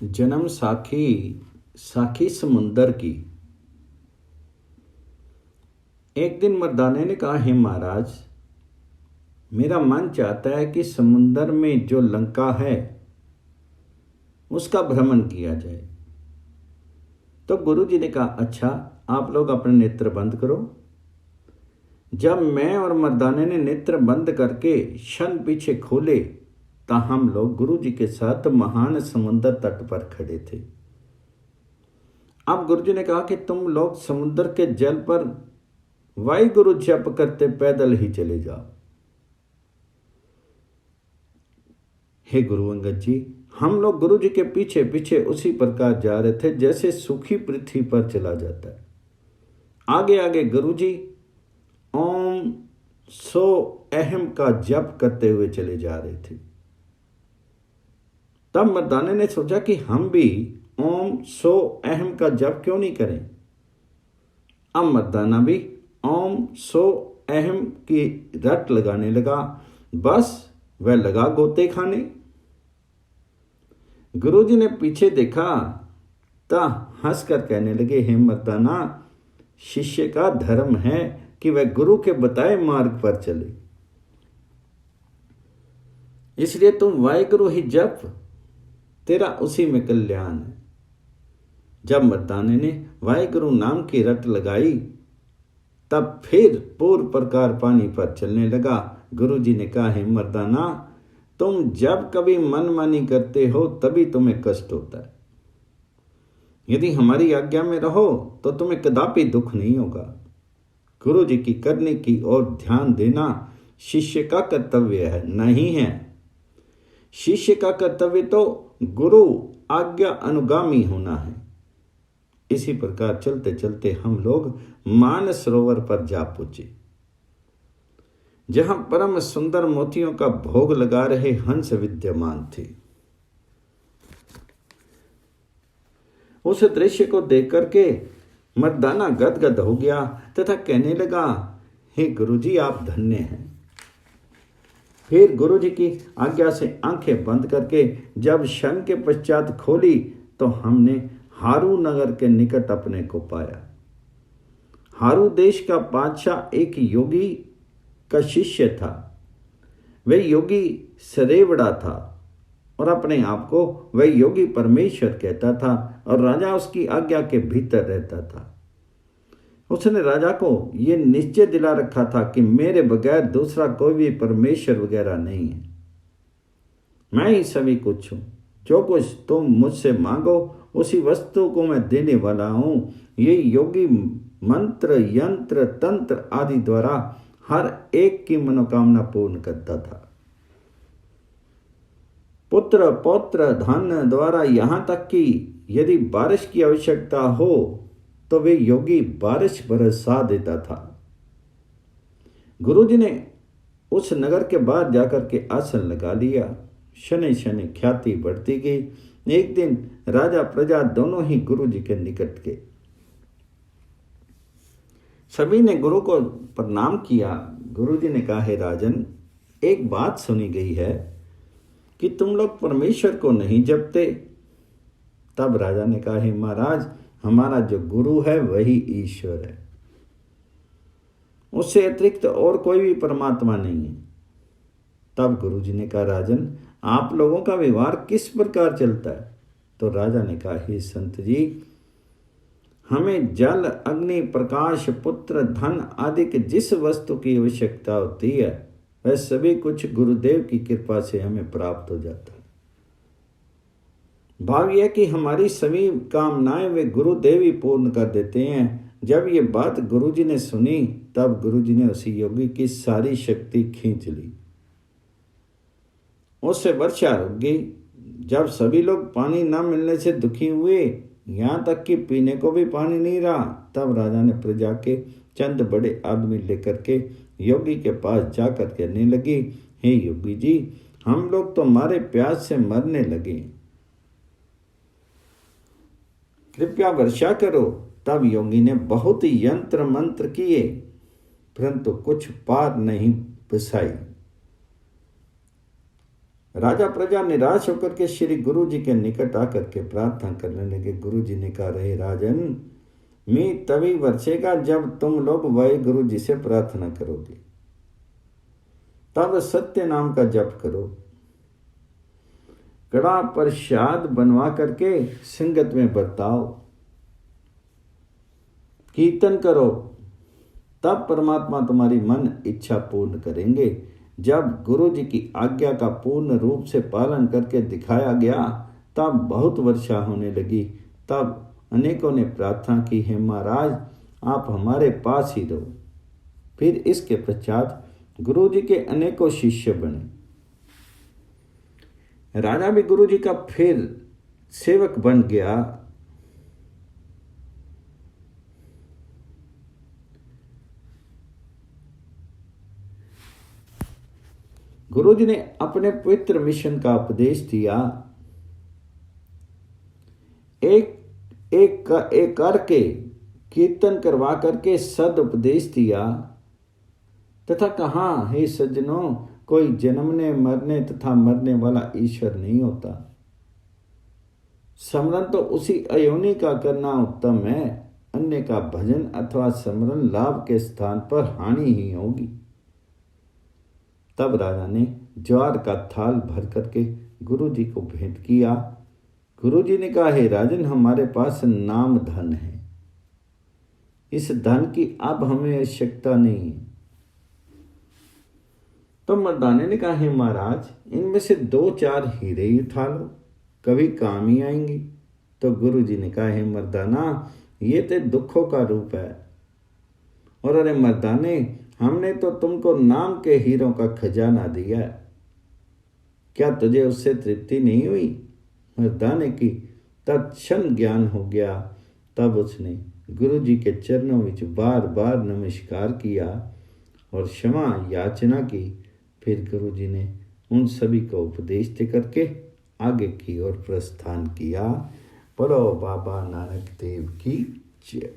जन्म साखी साखी समुंदर की। एक दिन मर्दाने ने कहा, हे महाराज, मेरा मन चाहता है कि समुंदर में जो लंका है उसका भ्रमण किया जाए। तो गुरु जी ने कहा, अच्छा, आप लोग अपने नेत्र बंद करो। जब मैं और मर्दाने ने नेत्र बंद करके क्षण पीछे खोले तो हम लोग गुरु जी के साथ महान समुद्र तट पर खड़े थे। अब गुरु जी ने कहा कि तुम लोग समुद्र के जल पर वाहिगुरु जप करते पैदल ही चले जाओ। हे गुरु अंगद जी, हम लोग गुरु जी के पीछे पीछे उसी प्रकार जा रहे थे जैसे सूखी पृथ्वी पर चला जाता है। आगे आगे गुरु जी ओम सो अहम का जप करते हुए चले जा रहे थे। तब मर्दाने ने सोचा कि हम भी ओम सो अहम का जप क्यों नहीं करें। अब मर्दाना भी ओम सो अहम की रट लगाने लगा। बस वह लगा गोते खाने। गुरुजी ने पीछे देखा तो हंसकर कहने लगे, हे मर्दाना, शिष्य का धर्म है कि वह गुरु के बताए मार्ग पर चले, इसलिए तुम वाहिगुरु ही जप, तेरा उसी में कल्याण है। जब मर्दाने ने वाहिगुरु नाम की रट लगाई तब फिर पूर्व प्रकार पानी पर चलने लगा। गुरु जी ने कहा, हे मर्दाना, तुम जब कभी मनमानी करते हो तभी तुम्हें कष्ट होता है। यदि हमारी आज्ञा में रहो तो तुम्हें कदापि दुख नहीं होगा। गुरु जी की करने की ओर ध्यान देना शिष्य का कर्तव्य है, नहीं है। शिष्य का कर्तव्य तो गुरु आज्ञा अनुगामी होना है। इसी प्रकार चलते चलते हम लोग मानसरोवर पर जा पहुंचे, जहां परम सुंदर मोतियों का भोग लगा रहे हंस विद्यमान थे। उस दृश्य को देख करके मर्दाना गदगद हो गया तथा कहने लगा, हे गुरुजी, आप धन्य हैं। फिर गुरुजी की आज्ञा से आंखें बंद करके जब क्षण के पश्चात खोली तो हमने हारू नगर के निकट अपने को पाया। हारू देश का बादशाह एक योगी का शिष्य था। वह योगी सरेवड़ा था और अपने आप को वह योगी परमेश्वर कहता था और राजा उसकी आज्ञा के भीतर रहता था। उसने राजा को यह निश्चय दिला रखा था कि मेरे बगैर दूसरा कोई भी परमेश्वर वगैरह नहीं है। मैं ही सभी कुछ हूं। जो कुछ तुम मुझसे मांगो उसी वस्तु को मैं देने वाला हूं। ये योगी मंत्र, यंत्र, तंत्र आदि द्वारा हर एक की मनोकामना पूर्ण करता था। पुत्र, पौत्र, धन द्वारा यहां तक कि यदि बारिश की आवश्यकता हो तो वे योगी बारिश बरसा देता था। गुरुजी ने उस नगर के बाहर जाकर के आसन लगा लिया। शनि शनि ख्याति बढ़ती गई। एक दिन राजा प्रजा दोनों ही गुरु जी के निकट गए। सभी ने गुरु को प्रणाम किया। गुरु जी ने कहा, हे राजन, एक बात सुनी गई है कि तुम लोग परमेश्वर को नहीं जपते। तब राजा ने कहा, हे महाराज, हमारा जो गुरु है वही ईश्वर है, उससे अतिरिक्त और कोई भी परमात्मा नहीं है। तब गुरु जी ने कहा, राजन, आप लोगों का व्यवहार किस प्रकार चलता है? तो राजा ने कहा, हे संत जी, हमें जल, अग्नि, प्रकाश, पुत्र, धन आदि के जिस वस्तु की आवश्यकता होती है वह सभी कुछ गुरुदेव की कृपा से हमें प्राप्त हो जाता है। भाव यह कि हमारी सभी कामनाएं वे गुरुदेव ही पूर्ण कर देते हैं। जब ये बात गुरुजी ने सुनी तब गुरुजी ने उसी योगी की सारी शक्ति खींच ली। उससे वर्षा रुक गई। जब सभी लोग पानी न मिलने से दुखी हुए, यहाँ तक कि पीने को भी पानी नहीं रहा, तब राजा ने प्रजा के चंद बड़े आदमी लेकर के योगी के पास जाकर कहने लगी, हे योगी जी, हम लोग तो मारे प्यास से मरने लगे, कृपया वर्षा करो। तब योगी ने बहुत यंत्र मंत्र किए परंतु कुछ पार नहीं बसाई। राजा प्रजा निराश होकर के श्री गुरु जी के निकट आकर के प्रार्थना करने लगे। गुरु जी ने कहा, रहे राजन, मैं तभी वर्षेगा जब तुम लोग वही गुरु जी से प्रार्थना करोगे, तब सत्य नाम का जप करो, कड़ा प्रसाद बनवा करके संगत में बरताओ, कीर्तन करो, तब परमात्मा तुम्हारी मन इच्छा पूर्ण करेंगे। जब गुरु जी की आज्ञा का पूर्ण रूप से पालन करके दिखाया गया, तब बहुत वर्षा होने लगी। तब अनेकों ने प्रार्थना की, है महाराज आप हमारे पास ही रहो। फिर इसके पश्चात गुरु जी के अनेकों शिष्य बने। राजा भी गुरु जी का फिर सेवक बन गया। गुरु जी ने अपने पवित्र मिशन का उपदेश दिया, एक करके कीर्तन करवा करके सद उपदेश दिया तथा कहा, हे सज्जनों, कोई जन्मने मरने तथा मरने वाला ईश्वर नहीं होता। स्मरण तो उसी अयोनि का करना उत्तम है। अन्य का भजन अथवा स्मरण लाभ के स्थान पर हानि ही होगी। तब राजा ने ज्वार का थाल भर करके गुरु जी को भेंट किया। गुरु जी ने कहा, हे राजन, हमारे पास नाम धन है, इस धन की अब हमें आवश्यकता नहीं है। तो मर्दाने ने कहा, हे महाराज, इनमें से 2-4 हीरे ही उठा लो, कभी काम ही आएंगी। तो गुरु जी ने कहा, हे मर्दाना, ये तो दुखों का रूप है, और अरे मर्दाने, हमने तो तुमको नाम के हीरों का खजाना दिया है, क्या तुझे उससे तृप्ति नहीं हुई? मर्दाने की तत्क्षण ज्ञान हो गया। तब उसने गुरु जी के चरणों में बार बार नमस्कार किया और क्षमा याचना की। फिर गुरु जी ने उन सभी को उपदेश दे करके आगे की ओर प्रस्थान किया। बोलो बाबा नानक देव की जय।